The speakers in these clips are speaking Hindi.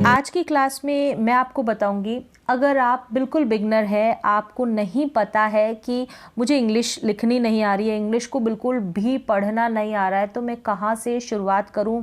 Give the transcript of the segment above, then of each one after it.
आज की क्लास में मैं आपको बताऊंगी, अगर आप बिल्कुल बिगनर है, आपको नहीं पता है कि मुझे इंग्लिश लिखनी नहीं आ रही है, इंग्लिश को बिल्कुल भी पढ़ना नहीं आ रहा है, तो मैं कहाँ से शुरुआत करूँ,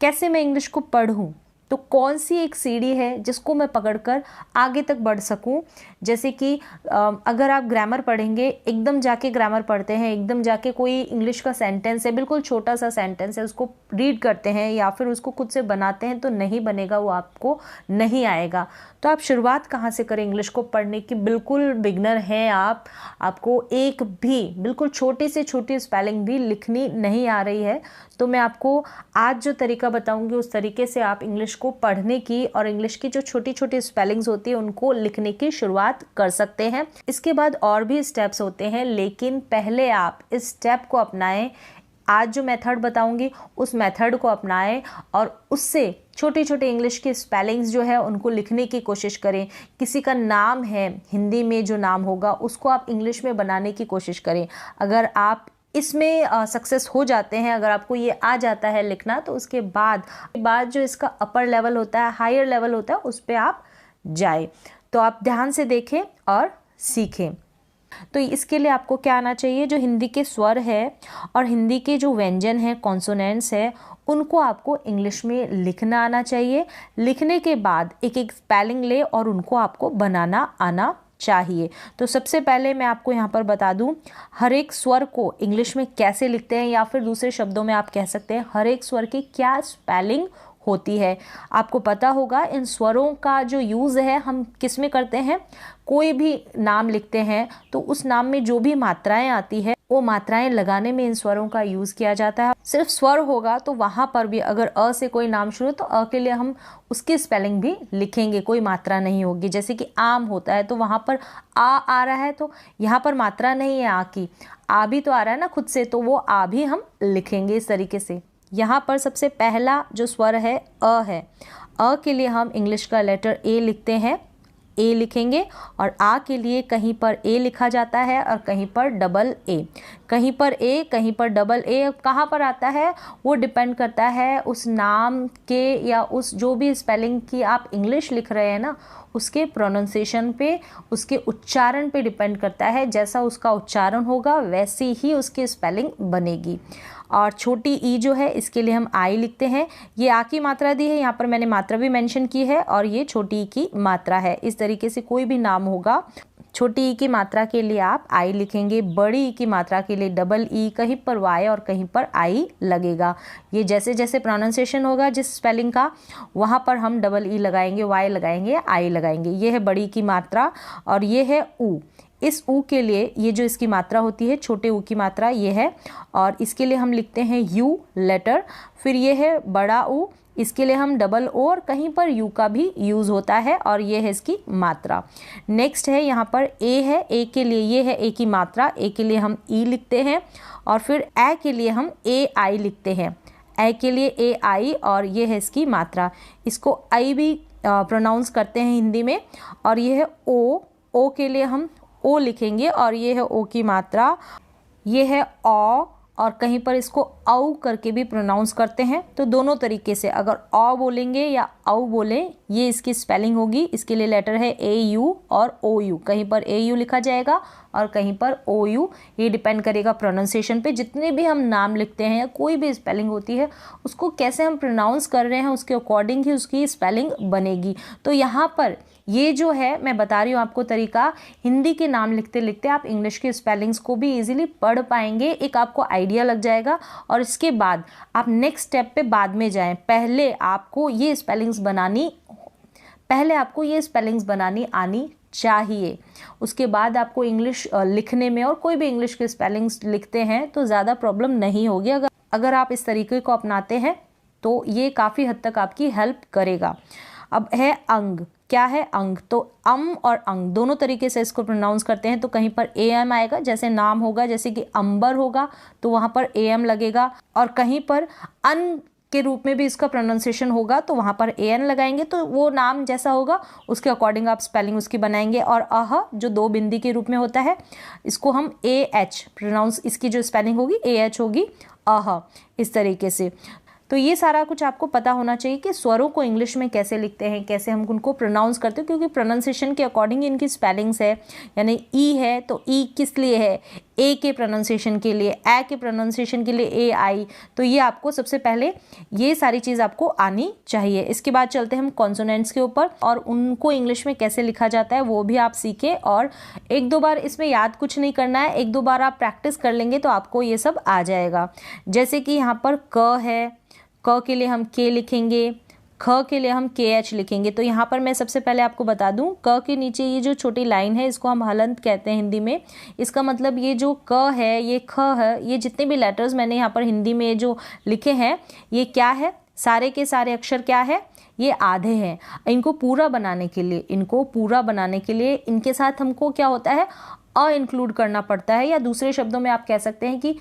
कैसे मैं इंग्लिश को पढ़ूँ, तो कौन सी एक सीढ़ी है जिसको मैं पकड़कर आगे तक बढ़ सकूं। जैसे कि अगर आप ग्रामर पढ़ेंगे, एकदम जाके ग्रामर पढ़ते हैं, एकदम जाके कोई इंग्लिश का सेंटेंस है, बिल्कुल छोटा सा सेंटेंस है, उसको रीड करते हैं या फिर उसको खुद से बनाते हैं, तो नहीं बनेगा, वो आपको नहीं आएगा। तो आप शुरुआत कहाँ से करें इंग्लिश को पढ़ने की? बिल्कुल बिगनर हैं आप, आपको एक भी बिल्कुल छोटी से छोटी स्पेलिंग भी लिखनी नहीं आ रही है, तो मैं आपको आज जो तरीका बताऊंगी उस तरीके से आप इंग्लिश को पढ़ने की और इंग्लिश की जो छोटी छोटी स्पेलिंग्स होती है उनको लिखने की शुरुआत कर सकते हैं। इसके बाद और भी स्टेप्स होते हैं, लेकिन पहले आप इस स्टेप को अपनाएं। आज जो मेथड बताऊंगी उस मेथड को अपनाएं और उससे छोटी छोटी इंग्लिश की स्पेलिंग्स जो है उनको लिखने की कोशिश करें। किसी का नाम है, हिंदी में जो नाम होगा उसको आप इंग्लिश में बनाने की कोशिश करें। अगर आप इसमें सक्सेस हो जाते हैं, अगर आपको ये आ जाता है लिखना, तो उसके बाद जो इसका अपर लेवल होता है, हायर लेवल होता है, उस पर आप जाए। तो आप ध्यान से देखें और सीखें। तो इसके लिए आपको क्या आना चाहिए? जो हिंदी के स्वर है और हिंदी के जो व्यंजन है, कॉन्सोनेंट्स है, उनको आपको इंग्लिश में लिखना आना चाहिए। लिखने के बाद एक एक स्पेलिंग ले और उनको आपको बनाना आना चाहिए। तो सबसे पहले मैं आपको यहाँ पर बता दूँ, हर एक स्वर को इंग्लिश में कैसे लिखते हैं, या फिर दूसरे शब्दों में आप कह सकते हैं हर एक स्वर की क्या स्पेलिंग होती है। आपको पता होगा इन स्वरों का जो यूज़ है हम किस में करते हैं। कोई भी नाम लिखते हैं तो उस नाम में जो भी मात्राएं आती है वो मात्राएं लगाने में इन स्वरों का यूज़ किया जाता है। सिर्फ स्वर होगा तो वहाँ पर भी अगर अ से कोई नाम शुरू, तो अ के लिए हम उसकी स्पेलिंग भी लिखेंगे, कोई मात्रा नहीं होगी। जैसे कि आम होता है तो वहाँ पर आ रहा है, तो यहाँ पर मात्रा नहीं है आ की, आ भी तो आ रहा है ना खुद से, तो वो आ भी हम लिखेंगे इस तरीके से। यहाँ पर सबसे पहला जो स्वर है अ है। अ के लिए हम इंग्लिश का लेटर ए लिखते हैं, ए लिखेंगे। और आ के लिए कहीं पर ए लिखा जाता है और कहीं पर डबल ए, कहीं पर ए कहीं पर डबल ए। कहाँ पर आता है वो डिपेंड करता है उस नाम के या उस जो भी स्पेलिंग की आप इंग्लिश लिख रहे हैं ना, उसके प्रोनाउंसिएशन पे, उसके उच्चारण पे डिपेंड करता है। जैसा उसका उच्चारण होगा वैसी ही उसकी स्पेलिंग बनेगी। और छोटी ई जो है इसके लिए हम आई लिखते हैं। ये आ की मात्रा दी है, यहाँ पर मैंने मात्रा भी मेंशन की है, और ये छोटी ई की मात्रा है। इस तरीके से कोई भी नाम होगा, छोटी ई की मात्रा के लिए आप आई लिखेंगे, बड़ी ई की मात्रा के लिए डबल ई, कहीं पर वाई और कहीं पर आई लगेगा। ये जैसे जैसे प्रोनाउंसिएशन होगा जिस स्पेलिंग का, वहाँ पर हम डबल ई लगाएंगे, वाई लगाएंगे, आई लगाएंगे। ये है बड़ी की मात्रा और ये है ऊ। इस ऊ के लिए ये जो इसकी मात्रा होती है, छोटे ऊ की मात्रा ये है, और इसके लिए हम लिखते हैं यू लेटर। फिर ये है बड़ा ऊ, इसके लिए हम डबल ओ और कहीं पर यू का भी यूज़ होता है, और ये है इसकी मात्रा। नेक्स्ट है यहाँ पर ए है। ए के लिए ये है ए की मात्रा, ए के लिए हम ई लिखते हैं, और फिर ए के लिए हम ए आई लिखते हैं। ए के लिए ए आई और ये है इसकी मात्रा। इसको आई भी प्रोनाउंस करते हैं हिंदी में। और ये है ओ, ओ के लिए हम ओ लिखेंगे और ये है ओ की मात्रा। ये है औ, और कहीं पर इसको औ करके भी प्रोनाउंस करते हैं। तो दोनों तरीके से अगर औ बोलेंगे या औ बोलें, ये इसकी स्पेलिंग होगी। इसके लिए लेटर है ए यू और ओ यू, कहीं पर ए यू लिखा जाएगा और कहीं पर ओ यू। ये डिपेंड करेगा प्रोनाउंसिएशन पे। जितने भी हम नाम लिखते हैं या कोई भी स्पेलिंग होती है, उसको कैसे हम प्रोनाउंस कर रहे हैं उसके अकॉर्डिंग ही उसकी स्पेलिंग बनेगी। तो यहाँ पर ये जो है मैं बता रही हूँ आपको तरीका, हिंदी के नाम लिखते लिखते आप इंग्लिश के स्पेलिंग्स को भी इजीली पढ़ पाएंगे, एक आपको आइडिया लग जाएगा। और इसके बाद आप नेक्स्ट स्टेप पे बाद में जाएं। पहले आपको ये स्पेलिंग्स बनानी आनी चाहिए। उसके बाद आपको इंग्लिश लिखने में, और कोई भी इंग्लिश के स्पेलिंग्स लिखते हैं तो ज़्यादा प्रॉब्लम नहीं होगी। अगर आप इस तरीके को अपनाते हैं तो ये काफ़ी हद तक आपकी हेल्प करेगा। अब है अंग। क्या है अंग? तो और अंग दोनों तरीके से इसको प्रोनाउंस करते हैं। तो कहीं पर ए एम आएगा, जैसे नाम होगा, जैसे कि अंबर होगा तो वहाँ पर ए एम लगेगा, और कहीं पर अन के रूप में भी इसका प्रोनाउंसिएशन होगा तो वहाँ पर ए एन लगाएंगे। तो वो नाम जैसा होगा उसके अकॉर्डिंग आप स्पेलिंग उसकी बनाएंगे। और अह जो दो बिंदी के रूप में होता है, इसको हम ए एच प्रोनाउंस, इसकी जो स्पेलिंग होगी ए एच होगी, अह, इस तरीके से। तो ये सारा कुछ आपको पता होना चाहिए कि स्वरों को इंग्लिश में कैसे लिखते हैं, कैसे हम उनको प्रोनाउंस करते हैं, क्योंकि प्रोनाउंसिएशन के अकॉर्डिंग इनकी स्पेलिंग्स है। यानी ई है तो ई किस लिए है, ए के प्रोनाउंसिएशन के लिए, ए के प्रोनाउंसिएशन के लिए ए आई। तो ये आपको सबसे पहले ये सारी चीज़ आपको आनी चाहिए। इसके बाद चलते हैं हम कॉन्सोनेंट्स के ऊपर, और उनको इंग्लिश में कैसे लिखा जाता है वो भी आप सीखें। और एक दो बार इसमें याद कुछ नहीं करना है, एक दो बार आप प्रैक्टिस कर लेंगे तो आपको ये सब आ जाएगा। जैसे कि यहाँ पर क है, क के लिए हम के लिखेंगे, ख के लिए हम के एच लिखेंगे। तो यहाँ पर मैं सबसे पहले आपको बता दूं, क के नीचे ये जो छोटी लाइन है इसको हम हलंत कहते हैं हिंदी में। इसका मतलब ये जो क है, ये ख है, ये जितने भी लेटर्स मैंने यहाँ पर हिंदी में जो लिखे हैं ये क्या है, सारे के सारे अक्षर क्या है, ये आधे हैं। इनको पूरा बनाने के लिए इनके साथ हमको क्या होता है, अ इंक्लूड करना पड़ता है। या दूसरे शब्दों में आप कह सकते हैं कि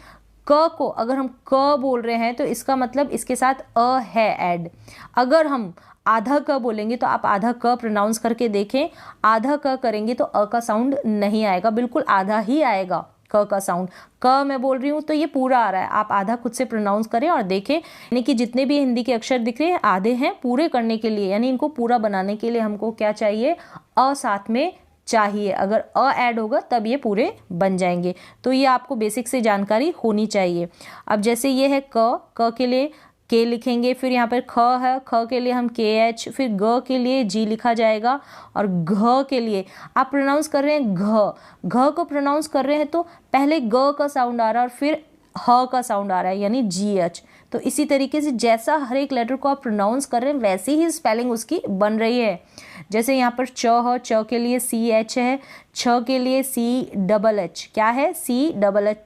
क को अगर हम क बोल रहे हैं तो इसका मतलब इसके साथ अ है ऐड। अगर हम आधा क बोलेंगे तो आप आधा क प्रोनाउंस करके देखें, आधा क करेंगे तो अ का साउंड नहीं आएगा, बिल्कुल आधा ही आएगा क का साउंड। क मैं बोल रही हूँ तो ये पूरा आ रहा है, आप आधा खुद से प्रोनाउंस करें और देखें। यानी कि जितने भी हिंदी के अक्षर दिख रहे हैं आधे हैं, पूरे करने के लिए यानी इनको पूरा बनाने के लिए हमको क्या चाहिए, अ साथ में चाहिए। अगर अ ऐड होगा तब ये पूरे बन जाएंगे। तो ये आपको बेसिक से जानकारी होनी चाहिए। अब जैसे ये है क के लिए के लिखेंगे, फिर यहाँ पर ख है, ख के लिए हम के एच, फिर ग के लिए जी लिखा जाएगा, और घ के लिए आप प्रोनाउंस कर रहे हैं घ को प्रोनाउंस कर रहे हैं तो पहले ग का साउंड आ रहा है और फिर ह का साउंड आ रहा है यानी जी एच। तो इसी तरीके से जैसा हर एक लेटर को आप प्रोनाउंस कर रहे हैं वैसी ही स्पेलिंग उसकी बन रही है। जैसे यहाँ पर च है, च के लिए सी एच है, छ के लिए सी डबल एच, क्या है, सी डबल एच,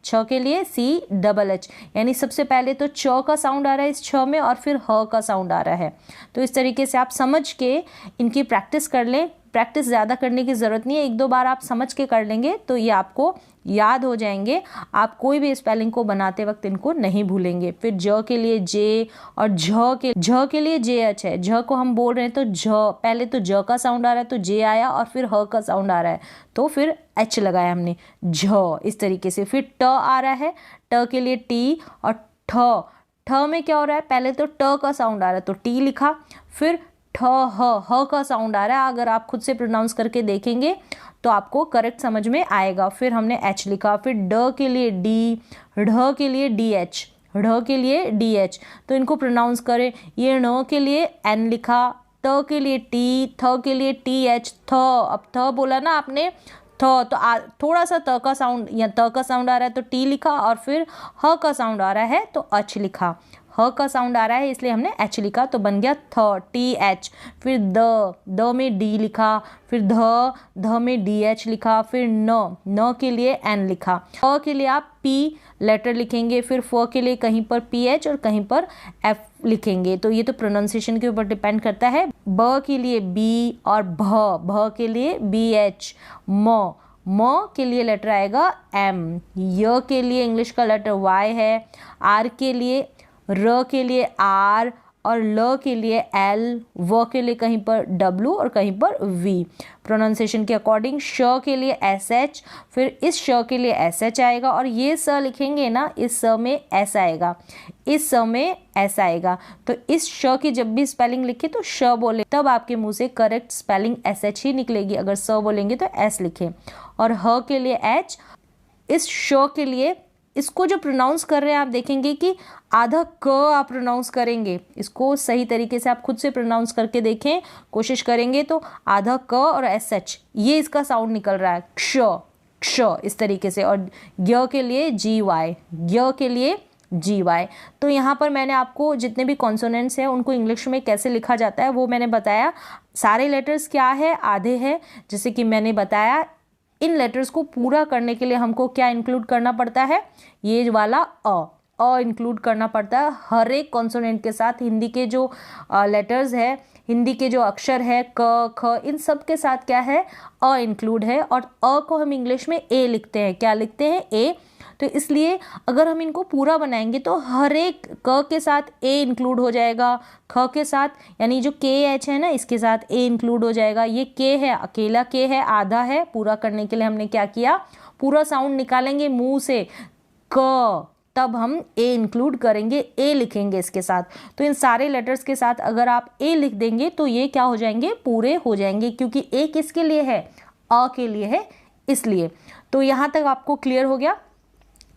छ के लिए सी डबल एच। यानी सबसे पहले तो च का साउंड आ रहा है इस छ में और फिर ह का साउंड आ रहा है। तो इस तरीके से आप समझ के इनकी प्रैक्टिस कर लें। प्रैक्टिस ज़्यादा करने की ज़रूरत नहीं है, एक दो बार आप समझ के कर लेंगे तो ये आपको याद हो जाएंगे। आप कोई भी स्पेलिंग को बनाते वक्त इनको नहीं भूलेंगे। फिर ज के लिए जे, और झ के लिए जे एच है। झ को हम बोल रहे हैं तो झ, पहले तो ज का साउंड आ रहा है तो जे आया और फिर ह का साउंड आ रहा है तो फिर एच लगाया हमने, झ। इस तरीके से फिर ट आ रहा है, ट के लिए टी, और ठ में क्या हो रहा है, पहले तो ट का साउंड आ रहा है तो टी लिखा, फिर ठ ह का साउंड आ रहा है। अगर आप खुद से प्रोनाउंस करके देखेंगे तो आपको करेक्ट समझ में आएगा। फिर हमने एच लिखा, फिर ड के लिए डी, ढ के लिए डी एच, ढ के लिए डी एच। तो इनको प्रोनाउंस करें, ये ण के लिए एन लिखा, त के लिए टी, थ के लिए टी एच, थ। अब थ बोला ना आपने, थ तो थोड़ा सा त का साउंड या त का साउंड आ रहा है तो टी लिखा, और फिर ह का साउंड आ रहा है तो अच लिखा। ह का साउंड आ रहा है इसलिए हमने एच लिखा तो बन गया थ, टी एच। फिर द में डी लिखा, फिर ध में डी एच लिखा, फिर न के लिए एन लिखा। फ के लिए आप पी लेटर लिखेंगे, फिर फ के लिए कहीं पर पी एच और कहीं पर एफ लिखेंगे। तो ये तो प्रोनाउंसिएशन के ऊपर डिपेंड करता है। ब के लिए बी, और भ के लिए बी एच। म के लिए लेटर आएगा एम। य के लिए इंग्लिश का लेटर वाई है। आर के लिए, र के लिए आर, और ल के लिए एल, व के लिए कहीं पर डब्ल्यू और कहीं पर वी। प्रोनाउंसिएशन के अकॉर्डिंग श के लिए एस एच, फिर इस श के लिए एस एच आएगा, और ये स लिखेंगे ना, इस स में एस आएगा, इस स में एस आएगा। तो इस श की जब भी स्पेलिंग लिखे तो श बोले तब आपके मुंह से करेक्ट स्पेलिंग एस एच ही निकलेगी। अगर स बोलेंगे तो एस लिखें। और ह के लिए एच, इस श के लिए इसको जो प्रोनाउंस कर रहे हैं आप देखेंगे कि आधा क आप प्रोनाउंस करेंगे। इसको सही तरीके से आप खुद से प्रोनाउंस करके देखें, कोशिश करेंगे तो आधा क और एस एच ये इसका साउंड निकल रहा है, क्ष क्ष इस तरीके से। और य के लिए जी वाई, य के लिए जी वाई। तो यहाँ पर मैंने आपको जितने भी कॉन्सोनेंट्स हैं उनको इंग्लिश में कैसे लिखा जाता है वो मैंने बताया। सारे लेटर्स क्या है, आधे हैं। जैसे कि मैंने बताया इन लेटर्स को पूरा करने के लिए हमको क्या इंक्लूड करना पड़ता है, ये वाला अ इंक्लूड करना पड़ता है हर एक कॉन्सोनेंट के साथ। हिंदी के जो लेटर्स है, हिंदी के जो अक्षर है क ख, इन सब के साथ क्या है, अ इंक्लूड है। और अ को हम इंग्लिश में ए लिखते हैं, क्या लिखते हैं, ए। तो इसलिए अगर हम इनको पूरा बनाएंगे तो हर एक क के साथ ए इंक्लूड हो जाएगा, ख के साथ यानी जो के एच है ना इसके साथ ए इंक्लूड हो जाएगा। ये के है, अकेला के है, आधा है। पूरा करने के लिए हमने क्या किया, पूरा साउंड निकालेंगे मुंह से, क तब हम ए इंक्लूड करेंगे, ए लिखेंगे इसके साथ। तो इन सारे लेटर्स के साथ अगर आप ए लिख देंगे तो ये क्या हो जाएंगे, पूरे हो जाएंगे, क्योंकि ए किसके लिए है, अ के लिए है, इसलिए। तो यहाँ तक आपको क्लियर हो गया।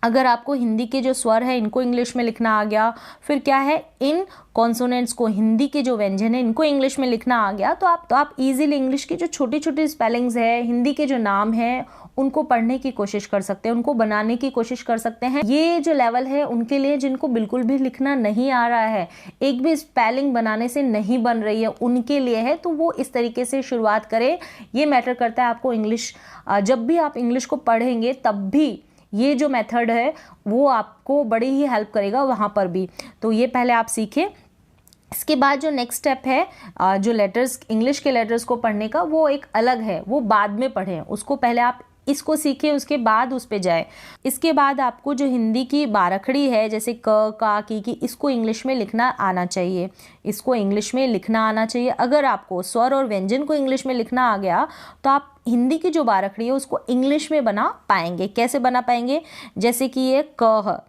अगर आपको हिंदी के जो स्वर है इनको इंग्लिश में लिखना आ गया, फिर क्या है, इन कॉन्सोनेंट्स को, हिंदी के जो व्यंजन है इनको इंग्लिश में लिखना आ गया, तो आप इजीली इंग्लिश की जो छोटी छोटी स्पेलिंग्स है, हिंदी के जो नाम है, उनको पढ़ने की कोशिश कर सकते हैं, उनको बनाने की कोशिश कर सकते हैं। ये जो लेवल है उनके लिए जिनको बिल्कुल भी लिखना नहीं आ रहा है, एक भी स्पेलिंग बनाने से नहीं बन रही है, उनके लिए है। तो वो इस तरीके से शुरुआत करें। ये मैटर करता है आपको इंग्लिश, जब भी आप इंग्लिश को पढ़ेंगे तब भी ये जो मेथड है वो आपको बड़ी ही हेल्प करेगा वहाँ पर भी। तो ये पहले आप सीखें। इसके बाद जो नेक्स्ट स्टेप है जो लेटर्स, इंग्लिश के लेटर्स को पढ़ने का, वो एक अलग है, वो बाद में पढ़ें। उसको पहले आप इसको सीखें, उसके बाद उस पे जाए। इसके बाद आपको जो हिंदी की बारखड़ी है, जैसे क, का, की, इसको इंग्लिश में लिखना आना चाहिए, इसको इंग्लिश में लिखना आना चाहिए। अगर आपको स्वर और व्यंजन को इंग्लिश में लिखना आ गया तो आप हिंदी की जो बारखड़ी है उसको इंग्लिश में बना पाएंगे। कैसे बना पाएंगे, जैसे कि ये क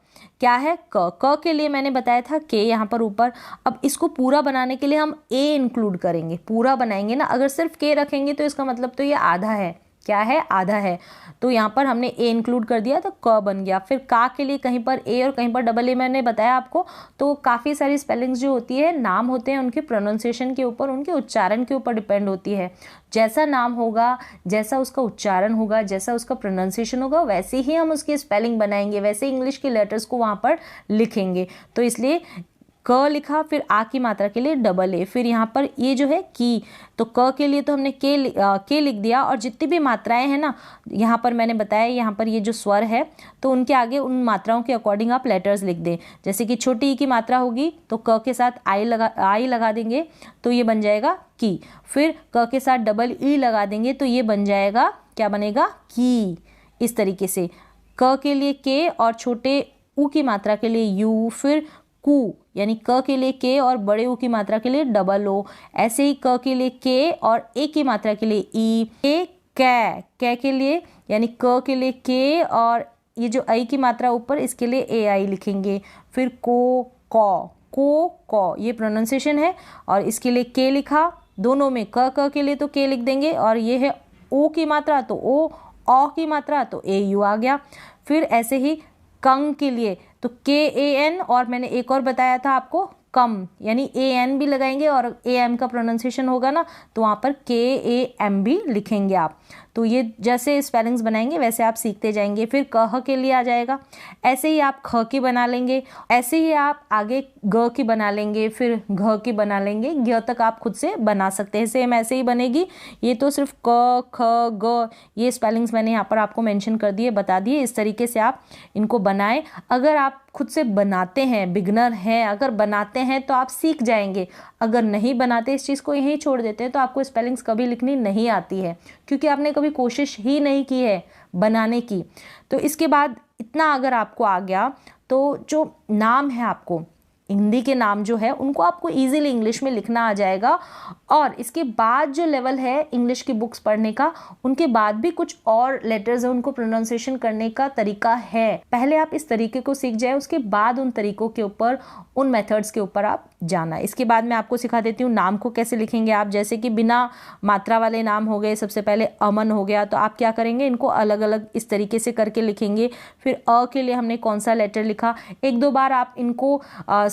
क्या है, क के लिए मैंने बताया था के यहाँ पर ऊपर। अब इसको पूरा बनाने के लिए हम ए इंक्लूड करेंगे, पूरा बनाएंगे ना। अगर सिर्फ के रखेंगे तो इसका मतलब तो ये आधा है, क्या है, आधा है। तो यहाँ पर हमने ए इंक्लूड कर दिया तो क बन गया। फिर का के लिए कहीं पर ए और कहीं पर डबल ए मैंने बताया आपको। तो काफ़ी सारी स्पेलिंग्स जो होती है, नाम होते हैं, उनके प्रोनाउंसिएशन के ऊपर, उनके उच्चारण के ऊपर डिपेंड होती है। जैसा नाम होगा, जैसा उसका उच्चारण होगा, जैसा उसका प्रोनाउंसिएशन होगा, वैसे ही हम उसकी स्पेलिंग बनाएंगे, वैसे इंग्लिश के लेटर्स को वहाँ पर लिखेंगे। तो इसलिए क लिखा, फिर आ की मात्रा के लिए डबल ए, फिर यहाँ पर ये जो है की, तो क के लिए तो हमने के लिख दिया। और जितनी भी मात्राएं हैं ना, यहाँ पर मैंने बताया, यहाँ पर ये जो स्वर है तो उनके आगे उन मात्राओं के अकॉर्डिंग आप लेटर्स लिख दें। जैसे कि छोटी ई की मात्रा होगी तो क के साथ आई लगा देंगे तो ये बन जाएगा की। फिर क के साथ डबल ई लगा देंगे तो ये बन जाएगा, क्या बनेगा, की। इस तरीके से क के लिए के और छोटे ऊ की मात्रा के लिए यू, फिर कु, यानी क के लिए के और बड़े ऊ की मात्रा के लिए डबल ओ। ऐसे ही क के लिए के और ए की मात्रा के लिए ई, ए कै के लिए, यानी क के लिए के और ये जो आई की मात्रा ऊपर, इसके लिए ए आई लिखेंगे। फिर को, ये प्रोनाउंसिएशन है। और इसके लिए के लिखा, दोनों में क के लिए तो के लिख देंगे, और ये है ओ की मात्रा तो ओ, औ की मात्रा तो ए यू आ गया। फिर ऐसे ही कंग के लिए तो के ए एन, और मैंने एक और बताया था आपको कम, यानी ए एन भी लगाएंगे और ए एम का प्रोनाउंसिएशन होगा ना तो वहाँ पर के ए एम भी लिखेंगे आप। तो ये जैसे स्पेलिंग्स बनाएंगे वैसे आप सीखते जाएंगे। फिर कह के लिए आ जाएगा, ऐसे ही आप ख की बना लेंगे, ऐसे ही आप आगे ग की बना लेंगे, फिर घ की बना लेंगे, ग तक आप खुद से बना सकते हैं। सेम ऐसे ही बनेगी। ये तो सिर्फ क ख ग, ये स्पेलिंग्स मैंने यहाँ पर आपको मेंशन कर दिए, बता दिए। इस तरीके से आप इनको बनाएं। अगर आप खुद से बनाते हैं, बिगनर हैं, अगर बनाते हैं तो आप सीख जाएंगे। अगर नहीं बनाते, इस चीज़ को यहीं छोड़ देते हैं, तो आपको स्पेलिंग्स कभी लिखनी नहीं आती है, क्योंकि आपने कभी कोशिश ही नहीं की है बनाने की। तो इसके बाद इतना अगर आपको आ गया तो जो नाम है, आपको हिंदी के नाम जो है उनको आपको इजीली इंग्लिश में लिखना आ जाएगा। और इसके बाद जो लेवल है इंग्लिश की बुक्स पढ़ने का, उनके बाद भी कुछ और लेटर्स है, उनको प्रोनाउंसिएशन करने का तरीका है। पहले आप इस तरीके को सीख जाए, उसके बाद उन तरीकों के ऊपर, उन मेथड्स के ऊपर आप जाना। इसके बाद मैं आपको सिखा देती हूँ नाम को कैसे लिखेंगे आप। जैसे कि बिना मात्रा वाले नाम हो गए, सबसे पहले अमन हो गया, तो आप क्या करेंगे, इनको अलग अलग इस तरीके से करके लिखेंगे। फिर अ के लिए हमने कौन सा लेटर लिखा, एक दो बार आप इनको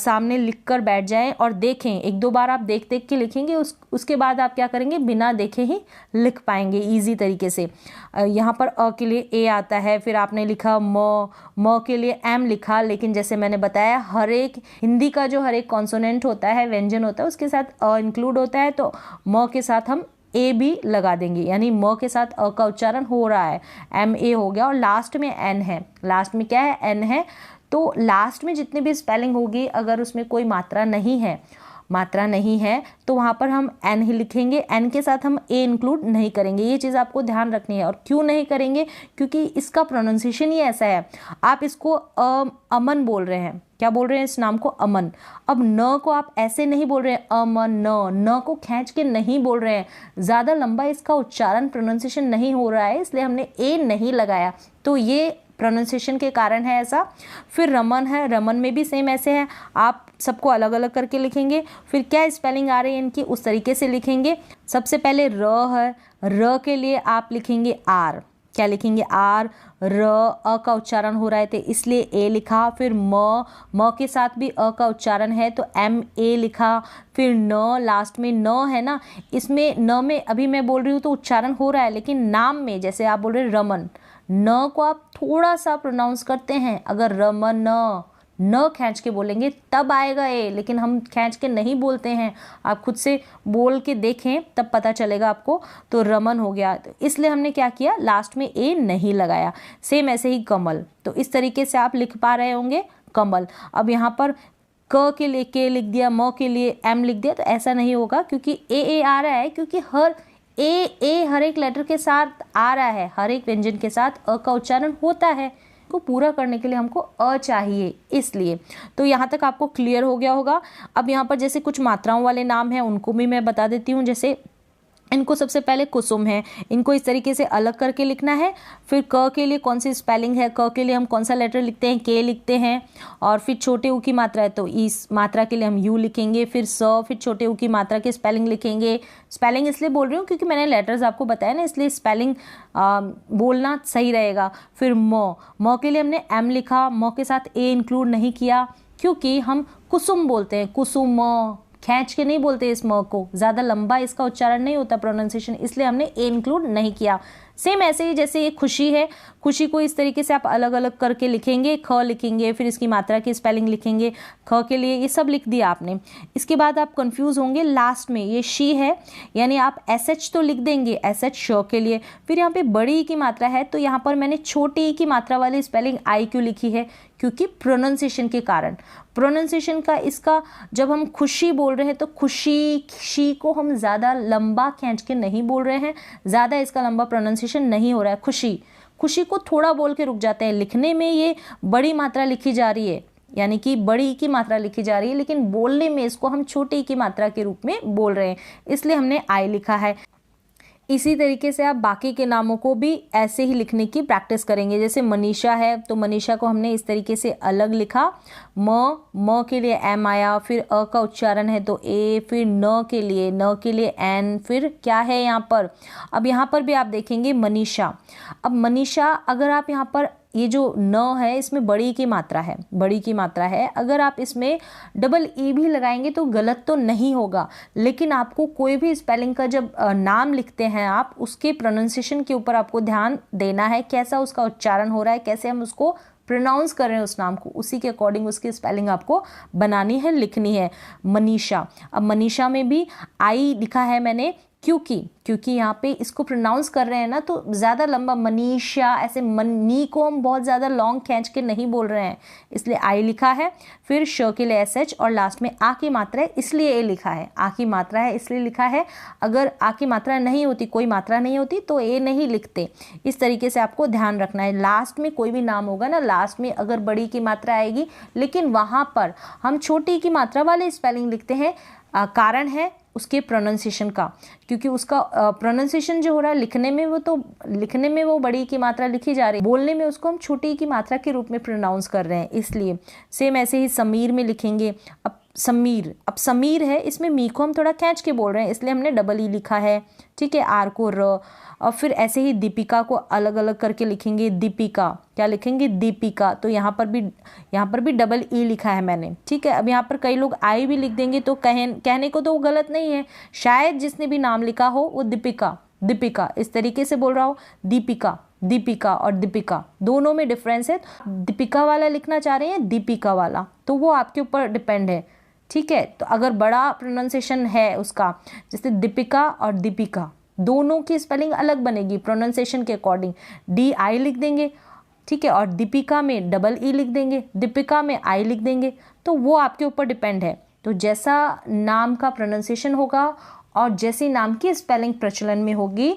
सामने लिख कर बैठ जाएं और देखें। एक दो बार आप देख देख के लिखेंगे, उसके बाद आप क्या करेंगे, बिना देखे ही लिख पाएंगे ईजी तरीके से। यहाँ पर अ के लिए ए आता है, फिर आपने लिखा म के लिए एम लिखा। लेकिन जैसे मैंने बताया, हर एक हिंदी का जो हर एक कॉन्सोनेंट होता है, व्यंजन होता है, उसके साथ अ इंक्लूड होता है, तो म के साथ हम ए भी लगा देंगे, यानी म के साथ अ का उच्चारण हो रहा है, एम ए हो गया। और लास्ट में एन है, लास्ट में क्या है, एन है। तो लास्ट में जितनी भी स्पेलिंग होगी, अगर उसमें कोई मात्रा नहीं है तो वहाँ पर हम एन ही लिखेंगे। एन के साथ हम ए इंक्लूड नहीं करेंगे, ये चीज़ आपको ध्यान रखनी है। और क्यों नहीं करेंगे, क्योंकि इसका प्रोनाउंसिएशन ही ऐसा है। आप इसको अमन बोल रहे हैं, क्या बोल रहे हैं, इस नाम को अमन। अब न को आप ऐसे नहीं बोल रहे हैं अमन, न को खींच के नहीं बोल रहे हैं, ज़्यादा लंबा इसका उच्चारण प्रोनाउंसिएशन नहीं हो रहा है, इसलिए हमने ए नहीं लगाया। तो ये प्रोनाउंसिएशन के कारण है ऐसा। फिर रमन है, रमन में भी सेम ऐसे है, आप सबको अलग अलग करके लिखेंगे। फिर क्या स्पेलिंग आ रही है इनकी उस तरीके से लिखेंगे। सबसे पहले र है, र के लिए आप लिखेंगे आर, क्या लिखेंगे आर, र, अ का उच्चारण हो रहा है तो इसलिए ए लिखा। फिर म के साथ भी अ का उच्चारण है तो एम ए लिखा। फिर न, लास्ट में न है ना, इसमें न में अभी मैं बोल रही हूँ तो उच्चारण हो रहा है, लेकिन नाम में जैसे आप बोल रहे हैं रमन, न को आप थोड़ा सा प्रोनाउंस करते हैं। अगर रमन न खींच के बोलेंगे तब आएगा ए, लेकिन हम खींच के नहीं बोलते हैं। आप खुद से बोल के देखें तब पता चलेगा आपको। तो रमन हो गया, तो इसलिए हमने क्या किया, लास्ट में ए नहीं लगाया। सेम ऐसे ही कमल, तो इस तरीके से आप लिख पा रहे होंगे कमल। अब यहाँ पर क के लिए के लिख दिया, म के लिए एम लिख दिया, तो ऐसा नहीं होगा क्योंकि ए आ रहा है, क्योंकि हर ए हर एक लेटर के साथ आ रहा है, हर एक व्यंजन के साथ अ का उच्चारण होता है। को पूरा करने के लिए हमको अ चाहिए, इसलिए। तो यहाँ तक आपको क्लियर हो गया होगा। अब यहाँ पर जैसे कुछ मात्राओं वाले नाम हैं उनको भी मैं बता देती हूँ। जैसे इनको सबसे पहले कुसुम है, इनको इस तरीके से अलग करके लिखना है। फिर क के लिए कौन सी स्पेलिंग है, क के लिए हम कौन सा लेटर लिखते हैं, के लिखते हैं। और फिर छोटे ऊ की मात्रा है तो इस मात्रा के लिए हम यू लिखेंगे। फिर स, फिर छोटे ऊ की मात्रा की स्पेलिंग लिखेंगे। स्पेलिंग इसलिए बोल रही हूँ क्योंकि मैंने लेटर्स आपको बताया ना, इसलिए स्पेलिंग बोलना सही रहेगा। फिर म के लिए हमने एम लिखा, म के साथ ए इंक्लूड नहीं किया क्योंकि हम कुसुम बोलते हैं, कुसुम खींच के नहीं बोलते, इस म को ज़्यादा लंबा इसका उच्चारण नहीं होता प्रोनाउंसिएशन, इसलिए हमने ए इंक्लूड नहीं किया। सेम ऐसे ही जैसे ये खुशी है, खुशी को इस तरीके से आप अलग अलग करके लिखेंगे, ख लिखेंगे, फिर इसकी मात्रा की स्पेलिंग लिखेंगे। ख के लिए ये सब लिख दिया आपने। इसके बाद आप कंफ्यूज होंगे, लास्ट में ये शी है, यानी आप एस एच तो लिख देंगे, एस एच श के लिए। फिर यहाँ पे बड़ी ई की मात्रा है तो यहाँ पर मैंने छोटी ई की मात्रा वाली स्पेलिंग आई क्यों लिखी है, क्योंकि प्रोनाउंसिएशन के कारण। प्रोनाउंसिएशन का इसका जब हम खुशी बोल रहे हैं तो खुशी, शी को हम ज़्यादा लंबा खींच के नहीं बोल रहे हैं, ज़्यादा इसका लंबा प्रोनाउंसिएशन नहीं हो रहा है। खुशी, खुशी को थोड़ा बोल के रुक जाते हैं। लिखने में ये बड़ी मात्रा लिखी जा रही है, यानी कि बड़ी ई की मात्रा लिखी जा रही है, लेकिन बोलने में इसको हम छोटी ई की मात्रा के रूप में बोल रहे हैं, इसलिए हमने आई लिखा है। इसी तरीके से आप बाकी के नामों को भी ऐसे ही लिखने की प्रैक्टिस करेंगे। जैसे मनीषा है तो मनीषा को हमने इस तरीके से अलग लिखा, म के लिए एम आया, फिर अ का उच्चारण है तो ए, फिर न के लिए एन, फिर क्या है यहाँ पर। अब यहाँ पर भी आप देखेंगे मनीषा। अब मनीषा अगर आप यहाँ पर ये जो न है इसमें बड़ी की मात्रा है, बड़ी की मात्रा है, अगर आप इसमें डबल ई भी लगाएंगे तो गलत तो नहीं होगा, लेकिन आपको कोई भी स्पेलिंग का जब नाम लिखते हैं आप उसके प्रोनाउंसिएशन के ऊपर आपको ध्यान देना है, कैसा उसका उच्चारण हो रहा है, कैसे हम उसको प्रोनाउंस कर रहे हैं उस नाम को, उसी के अकॉर्डिंग उसकी स्पेलिंग आपको बनानी है, लिखनी है। मनीषा, अब मनीषा में भी आई लिखा है मैंने क्योंकि यहाँ पे इसको प्रोनाउंस कर रहे हैं ना तो ज़्यादा लंबा मनीषा, ऐसे मनी को हम बहुत ज़्यादा लॉन्ग खींच के नहीं बोल रहे हैं, इसलिए आई लिखा है। फिर श के लिए एस एच और लास्ट में आ की मात्रा है इसलिए ए लिखा है, आ की मात्रा है इसलिए लिखा है। अगर आ की मात्रा नहीं होती, कोई मात्रा नहीं होती तो ए नहीं लिखते। इस तरीके से आपको ध्यान रखना है। लास्ट में कोई भी नाम होगा ना, लास्ट में अगर बड़ी की मात्रा आएगी लेकिन वहाँ पर हम छोटी की मात्रा वाले स्पेलिंग लिखते हैं, कारण है उसके प्रोनाउंसिएशन का, क्योंकि उसका प्रोनाउंसिएशन जो हो रहा है लिखने में वो बड़ी की मात्रा लिखी जा रही है, बोलने में उसको हम छोटी की मात्रा के रूप में प्रोनाउंस कर रहे हैं, इसलिए। सेम ऐसे ही समीर में लिखेंगे। अब समीर है, इसमें मी को हम थोड़ा खींच के बोल रहे हैं इसलिए हमने डबल ई लिखा है, ठीक है, आर को र। और फिर ऐसे ही दीपिका को अलग अलग करके लिखेंगे, दीपिका, क्या लिखेंगे, दीपिका, तो यहाँ पर भी डबल ई लिखा है मैंने, ठीक है। अब यहाँ पर कई लोग आई भी लिख देंगे तो कहने को तो वो गलत नहीं है, शायद जिसने भी नाम लिखा हो वो दीपिका इस तरीके से बोल रहा हो, दीपिका और दीपिका दोनों में डिफरेंस है। दीपिका वाला लिखना चाह रहे हैं दीपिका वाला, तो वो आपके ऊपर डिपेंड है, ठीक है। तो अगर बड़ा प्रोनाउंसिएशन है उसका, जैसे दीपिका और दीपिका दोनों की स्पेलिंग अलग बनेगी प्रोनाउंसिएशन के अकॉर्डिंग, डी आई लिख देंगे, ठीक है, और दीपिका में डबल ई लिख देंगे, दीपिका में आई लिख देंगे, तो वो आपके ऊपर डिपेंड है। तो जैसा नाम का प्रोनाउंसिएशन होगा और जैसी नाम की स्पेलिंग प्रचलन में होगी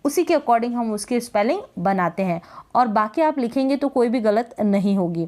उसी के अकॉर्डिंग हम उसकी स्पेलिंग बनाते हैं, और बाकी आप लिखेंगे तो कोई भी गलत नहीं होगी।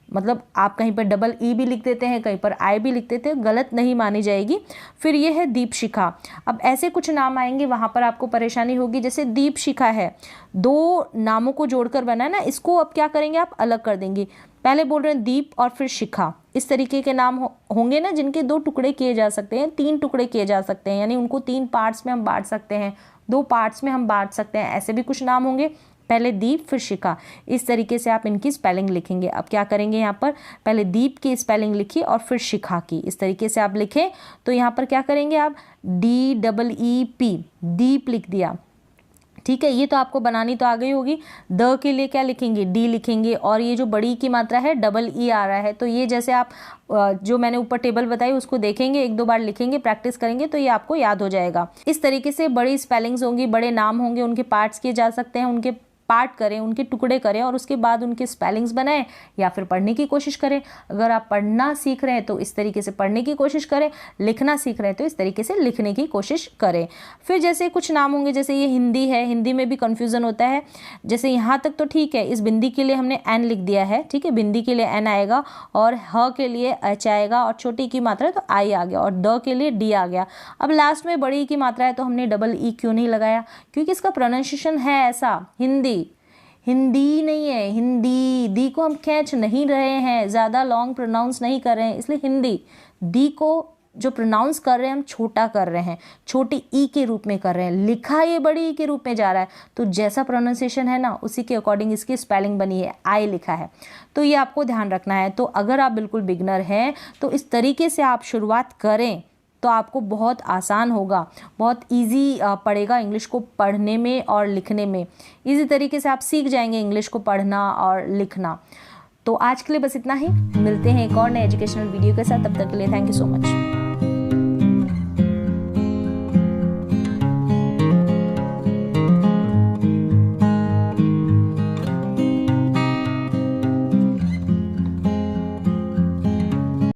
मतलब आप कहीं पर डबल ई भी लिख देते हैं, कहीं पर आई भी लिख देते हैं, गलत नहीं मानी जाएगी। फिर ये है दीपशिखा। अब ऐसे कुछ नाम आएंगे वहाँ पर आपको परेशानी होगी, जैसे दीपशिखा है, 2 नामों को जोड़कर बना है ना, इसको अब क्या करेंगे आप अलग कर देंगे। पहले बोल रहे हैं दीप और फिर शिखा, इस तरीके के नाम होंगे ना जिनके 2 टुकड़े किए जा सकते हैं, 3 टुकड़े किए जा सकते हैं, यानी उनको 3 पार्ट्स में हम बांट सकते हैं, 2 पार्ट्स में हम बांट सकते हैं, ऐसे भी कुछ नाम होंगे। पहले दीप फिर शिखा, इस तरीके से आप इनकी स्पेलिंग लिखेंगे। अब क्या करेंगे, यहाँ पर पहले दीप की स्पेलिंग लिखिए और फिर शिखा की, इस तरीके से आप लिखें। तो यहाँ पर क्या करेंगे आप, DEEP, दीप लिख दिया, ठीक है। ये तो आपको बनानी तो आ गई होगी। द के लिए क्या लिखेंगे, डी लिखेंगे, और ये जो बड़ी की मात्रा है डबल ई आ रहा है, तो ये जैसे आप जो मैंने ऊपर टेबल बताई उसको देखेंगे, 1-2 बार लिखेंगे, प्रैक्टिस करेंगे तो ये आपको याद हो जाएगा। इस तरीके से बड़ी स्पेलिंग्स होंगी, बड़े नाम होंगे, उनके पार्ट्स किए जा सकते हैं, उनके पार्ट करें, उनके टुकड़े करें और उसके बाद उनके स्पेलिंग्स बनाएं या फिर पढ़ने की कोशिश करें। अगर आप पढ़ना सीख रहे हैं तो इस तरीके से पढ़ने की कोशिश करें, लिखना सीख रहे हैं तो इस तरीके से लिखने की कोशिश करें। फिर जैसे कुछ नाम होंगे, जैसे ये हिंदी है, हिंदी में भी कन्फ्यूज़न होता है। जैसे यहाँ तक तो ठीक है, इस बिंदी के लिए हमने एन लिख दिया है, ठीक है, बिंदी के लिए एन आएगा और ह के लिए एच आएगा और छोटी की मात्रा है तो आई आ गया और द के लिए डी आ गया। अब लास्ट में बड़ी की मात्रा है तो हमने डबल ई क्यों नहीं लगाया, क्योंकि इसका प्रोनाउंसिएशन है ऐसा, हिंदी नहीं है, हिंदी। दी को हम खींच नहीं रहे हैं, ज़्यादा लॉन्ग प्रोनाउंस नहीं कर रहे हैं, इसलिए हिंदी। दी को जो प्रोनाउंस कर रहे हैं हम छोटा कर रहे हैं, छोटी ई के रूप में कर रहे हैं, लिखा ये बड़ी ई के रूप में जा रहा है, तो जैसा प्रोनाउंसिएशन है ना उसी के अकॉर्डिंग इसकी स्पेलिंग बनी है, आई लिखा है। तो ये आपको ध्यान रखना है। तो अगर आप बिल्कुल बिगनर हैं तो इस तरीके से आप शुरुआत करें तो आपको बहुत आसान होगा, बहुत इजी पड़ेगा इंग्लिश को पढ़ने में और लिखने में। इसी तरीके से आप सीख जाएंगे इंग्लिश को पढ़ना और लिखना। तो आज के लिए बस इतना ही, मिलते हैं एक और नए एजुकेशनल वीडियो के साथ, तब तक के लिए थैंक यू सो मच।